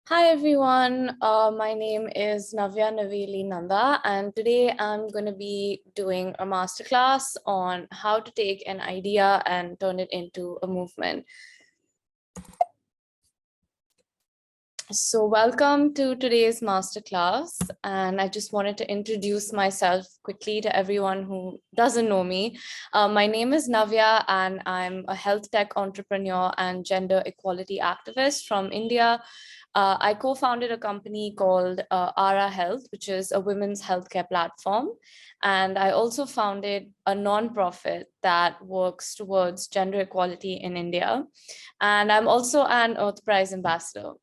Hi everyone, my name is Navya Naveli Nanda, and today I'm going to be doing a masterclass on how to take an idea and turn it into a movement. So welcome to today's masterclass, and I just wanted to introduce myself quickly to everyone who doesn't know me. My name is Navya, and I'm a health tech entrepreneur and gender equality activist from India. I co-founded a company called Ara Health, which is a women's healthcare platform. And I also founded a nonprofit that works towards gender equality in India. And I'm also an Earth Prize ambassador.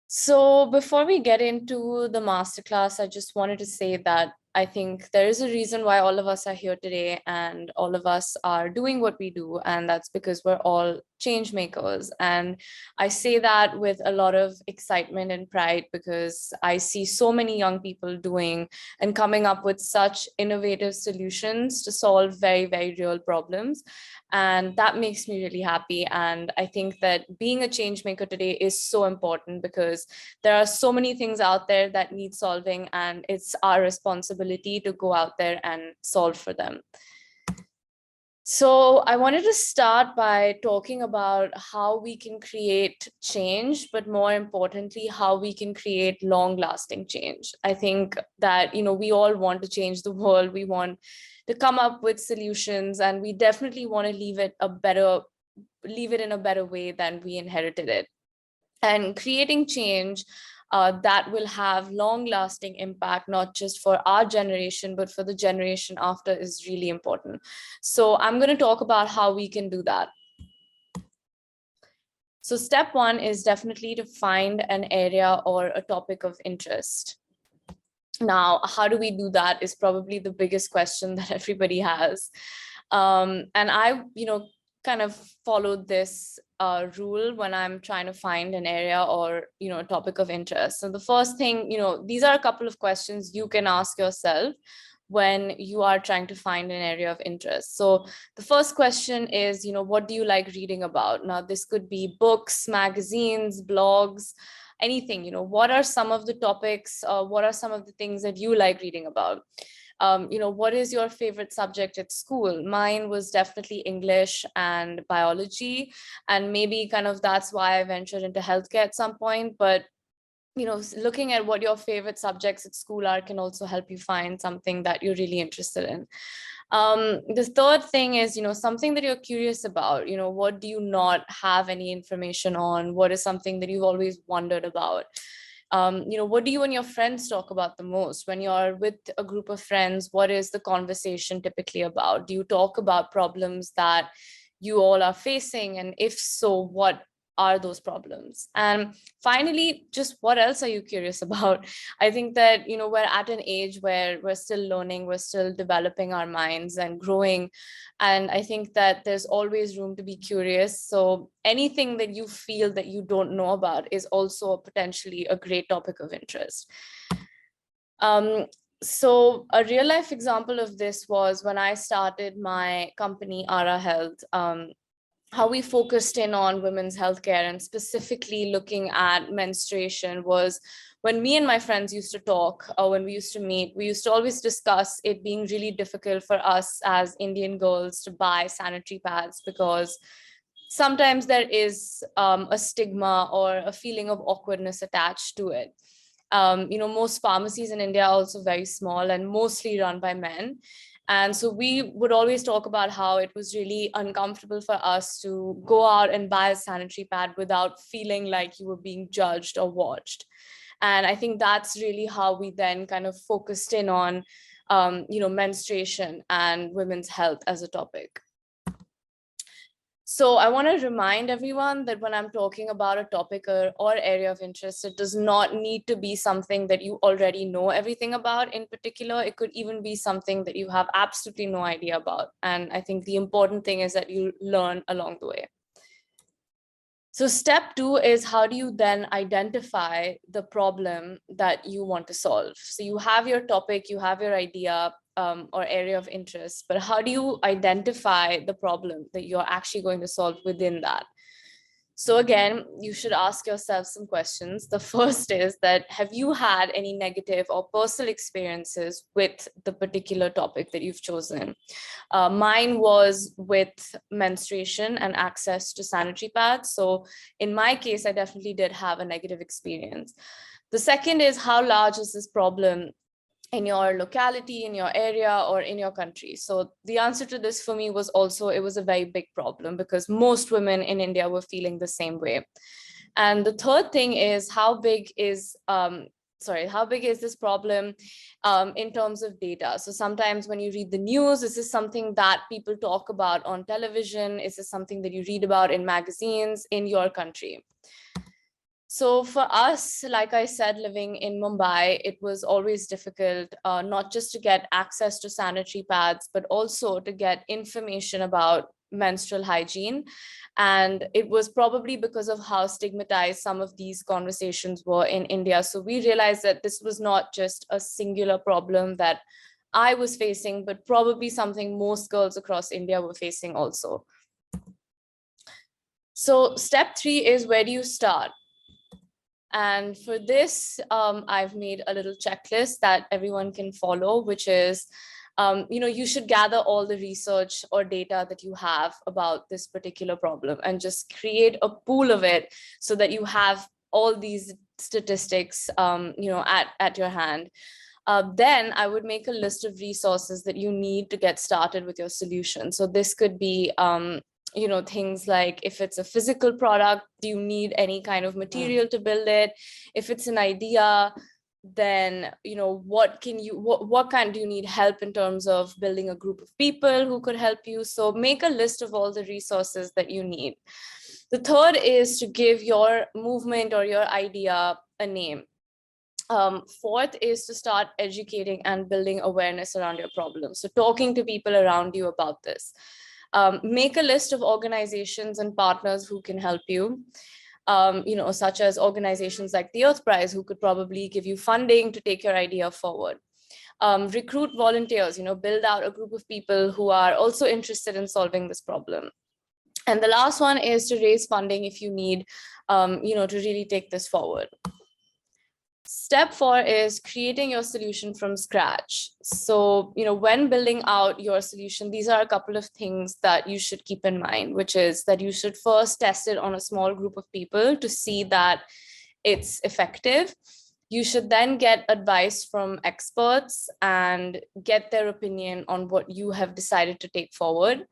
So before we get into the masterclass, I just wanted to say that I think there is a reason why all of us are here today and all of us are doing what we do. And that's because we're all change makers. And I say that with a lot of excitement and pride because I see so many young people doing and coming up with such innovative solutions to solve very, very real problems. And that makes me really happy. And I think that being a change maker today is so important because there are so many things out there that need solving, and it's our responsibility to go out there and solve for them. So I wanted to start by talking about how we can create change, but more importantly, how we can create long-lasting change. I think that, we all want to change the world. We want to come up with solutions, and we definitely want to leave it in a better way than we inherited it. And creating change that will have long-lasting impact, not just for our generation, but for the generation after is really important. So I'm going to talk about how we can do that. So step one is definitely to find an area or a topic of interest. Now, how do we do that is probably the biggest question that everybody has. And I, kind of followed this rule when I'm trying to find an area or, a topic of interest. So the first thing, these are a couple of questions you can ask yourself when you are trying to find an area of interest. So the first question is, what do you like reading about? Now, this could be books, magazines, blogs, anything. What are some of the topics? What are some of the things that you like reading about? What is your favorite subject at school? Mine was definitely English and biology, and maybe kind of that's why I ventured into healthcare at some point. But looking at what your favorite subjects at school are can also help you find something that you're really interested in. The third thing is, something that you're curious about. What do you not have any information on? What is something that you've always wondered about? What do you and your friends talk about the most? When you're with a group of friends, what is the conversation typically about? Do you talk about problems that you all are facing? And if so, what are those problems? And finally, just what else are you curious about? I think that, we're at an age where we're still learning, we're still developing our minds and growing. And I think that there's always room to be curious. So anything that you feel that you don't know about is also potentially a great topic of interest. So a real life example of this was when I started my company, Ara Health. How we focused in on women's healthcare and specifically looking at menstruation was when me and my friends used to talk, or when we used to meet, we used to always discuss it being really difficult for us as Indian girls to buy sanitary pads because sometimes there is a stigma or a feeling of awkwardness attached to it. Most pharmacies in India are also very small and mostly run by men. And so we would always talk about how it was really uncomfortable for us to go out and buy a sanitary pad without feeling like you were being judged or watched. And I think that's really how we then kind of focused in on, menstruation and women's health as a topic. So I want to remind everyone that when I'm talking about a topic or area of interest, it does not need to be something that you already know everything about in particular. It could even be something that you have absolutely no idea about. And I think the important thing is that you learn along the way. So step two is, how do you then identify the problem that you want to solve? So you have your topic, you have your idea or area of interest, but how do you identify the problem that you're actually going to solve within that? So again, you should ask yourself some questions. The first is that, have you had any negative or personal experiences with the particular topic that you've chosen? Mine was with menstruation and access to sanitary pads. So in my case, I definitely did have a negative experience. The second is, how large is this problem in your locality, in your area, or in your country? So the answer to this for me was also, it was a very big problem because most women in India were feeling the same way. And the third thing is, how big is this problem in terms of data? So sometimes when you read the news, is this something that people talk about on television? Is this something that you read about in magazines in your country? So for us, like I said, living in Mumbai, it was always difficult, not just to get access to sanitary pads, but also to get information about menstrual hygiene. And it was probably because of how stigmatized some of these conversations were in India. So we realized that this was not just a singular problem that I was facing, but probably something most girls across India were facing also. So step 3 is, where do you start? And for this, I've made a little checklist that everyone can follow, which is, you should gather all the research or data that you have about this particular problem and just create a pool of it so that you have all these statistics, at your hand. Then I would make a list of resources that you need to get started with your solution. So this could be, things like, if it's a physical product, do you need any kind of material to build it? If it's an idea, then, what kind do you need help in terms of building a group of people who could help you? So make a list of all the resources that you need. The third is to give your movement or your idea a name. Fourth is to start educating and building awareness around your problem. So talking to people around you about this. Make a list of organizations and partners who can help you, such as organizations like the Earth Prize, who could probably give you funding to take your idea forward. Recruit volunteers, build out a group of people who are also interested in solving this problem. And the last one is to raise funding if you need, to really take this forward. Step 4 is creating your solution from scratch. So, when building out your solution, these are a couple of things that you should keep in mind, which is that you should first test it on a small group of people to see that it's effective. You should then get advice from experts and get their opinion on what you have decided to take forward.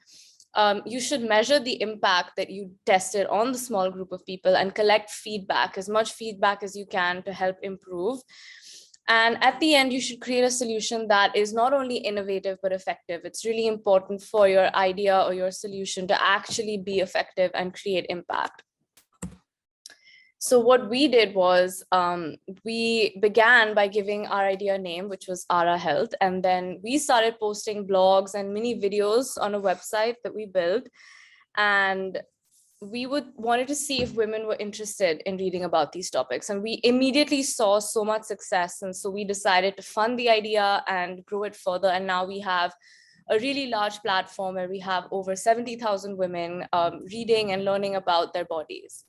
You should measure the impact that you tested on the small group of people and collect feedback, as much feedback as you can, to help improve. And at the end, you should create a solution that is not only innovative, but effective. It's really important for your idea or your solution to actually be effective and create impact. So what we did was, we began by giving our idea a name, which was Ara Health. And then we started posting blogs and mini videos on a website that we built. And we wanted to see if women were interested in reading about these topics. And we immediately saw so much success. And so we decided to fund the idea and grow it further. And now we have a really large platform where we have over 70,000 women reading and learning about their bodies.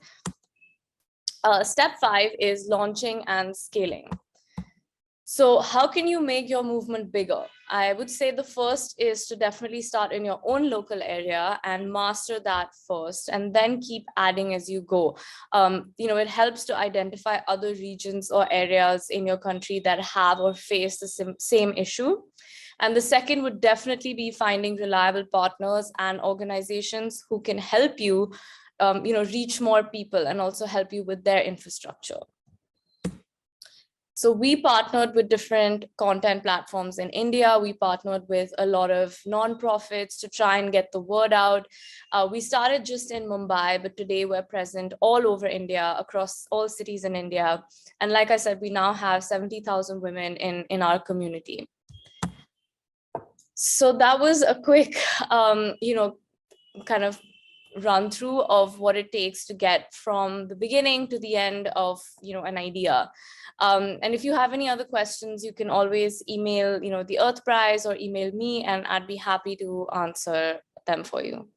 Step 5 is launching and scaling. So how can you make your movement bigger? I would say the first is to definitely start in your own local area and master that first, and then keep adding as you go. It helps to identify other regions or areas in your country that have or face the same issue. And the second would definitely be finding reliable partners and organizations who can help you reach more people and also help you with their infrastructure. So we partnered with different content platforms in India. We partnered with a lot of nonprofits to try and get the word out. We started just in Mumbai, but today we're present all over India, across all cities in India. And like I said, we now have 70,000 women in our community. So that was a quick, kind of run through of what it takes to get from the beginning to the end of an idea. And if you have any other questions, you can always email the Earth Prize or email me, and I'd be happy to answer them for you.